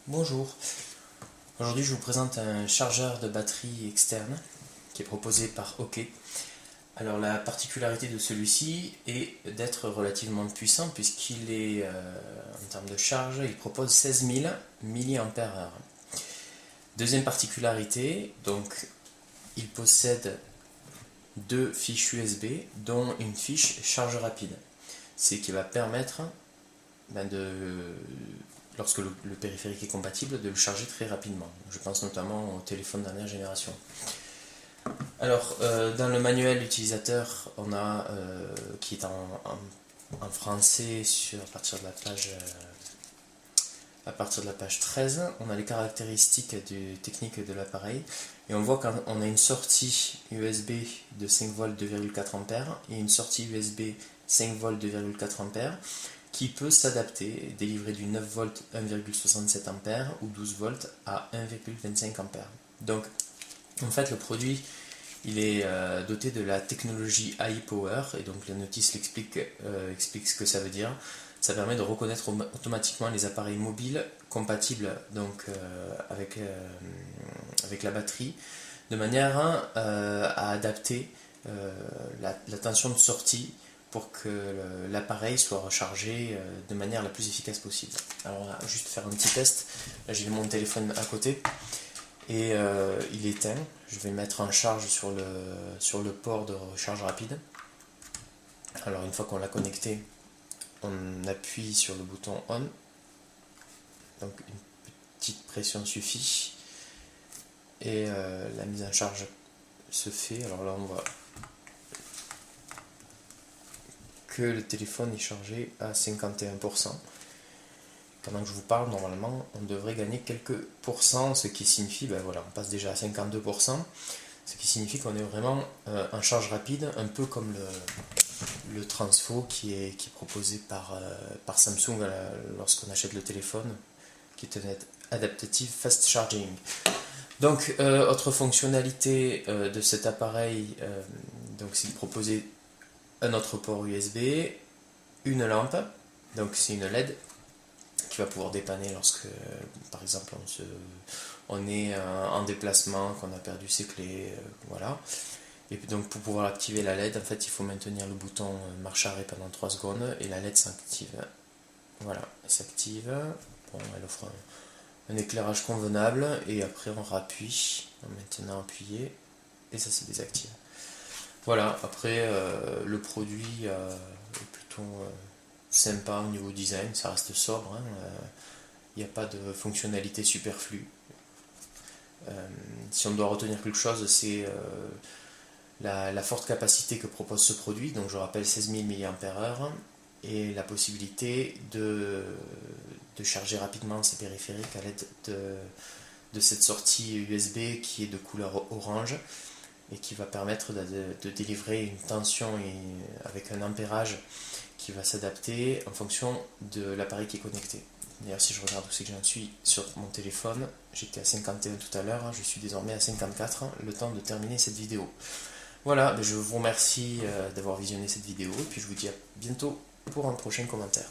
Bonjour, aujourd'hui je vous présente un chargeur de batterie externe qui est proposé par OK. Alors la particularité de celui-ci est d'être relativement puissant puisqu'il est, en termes de charge, il propose 16 000 mAh. Deuxième particularité, donc il possède deux fiches USB dont une fiche charge rapide. C'est qui va permettre lorsque le périphérique est compatible, de le charger très rapidement. Je pense notamment au téléphone dernière génération. Alors, dans le manuel utilisateur, on a, qui est en français à partir de la page 13, on a les caractéristiques techniques de l'appareil et on voit qu'on a une sortie USB de 5V 2,4A et une sortie USB 5V 2,4A qui peut s'adapter, délivrer du 9V 1,67A ou 12V à 1,25A. Donc en fait le produit il est doté de la technologie AI Power et donc la notice explique ce que ça veut dire. Ça permet de reconnaître automatiquement les appareils mobiles compatibles donc, avec la batterie de manière à adapter la tension de sortie pour que l'appareil soit rechargé de manière la plus efficace possible. Alors on va juste faire un petit test. Là j'ai mon téléphone à côté et il est éteint. Je vais mettre en charge sur le port de recharge rapide. Alors une fois qu'on l'a connecté, on appuie sur le bouton ON. Donc une petite pression suffit et la mise en charge se fait. Alors là on voit que le téléphone est chargé à 51%. Pendant que je vous parle, normalement, on devrait gagner quelques pourcents, ce qui signifie, voilà, on passe déjà à 52%, ce qui signifie qu'on est vraiment en charge rapide, un peu comme le Transfo qui est proposé par Samsung lorsqu'on achète le téléphone, qui est un adaptative fast charging. Donc, autre fonctionnalité de cet appareil, c'est de proposer un autre port USB, une lampe, donc c'est une LED qui va pouvoir dépanner lorsque, par exemple, on est en déplacement, qu'on a perdu ses clés, voilà. Et puis donc pour pouvoir activer la LED, en fait, il faut maintenir le bouton marche arrêt pendant 3 secondes et la LED s'active. Voilà, elle s'active. Bon, elle offre un éclairage convenable et après on rappuie, en maintenant appuyé, et ça se désactive. Voilà, après le produit est plutôt sympa au niveau design, ça reste sobre, il n'y a pas de fonctionnalité superflue. Si on doit retenir quelque chose, c'est la forte capacité que propose ce produit, donc je rappelle 16 000 mAh, et la possibilité de charger rapidement ces périphériques à l'aide de cette sortie USB qui est de couleur orange et qui va permettre de délivrer une tension avec un ampérage qui va s'adapter en fonction de l'appareil qui est connecté. D'ailleurs, si je regarde où c'est que j'en suis sur mon téléphone, j'étais à 51 tout à l'heure, je suis désormais à 54, le temps de terminer cette vidéo. Voilà, je vous remercie d'avoir visionné cette vidéo et puis je vous dis à bientôt pour un prochain commentaire.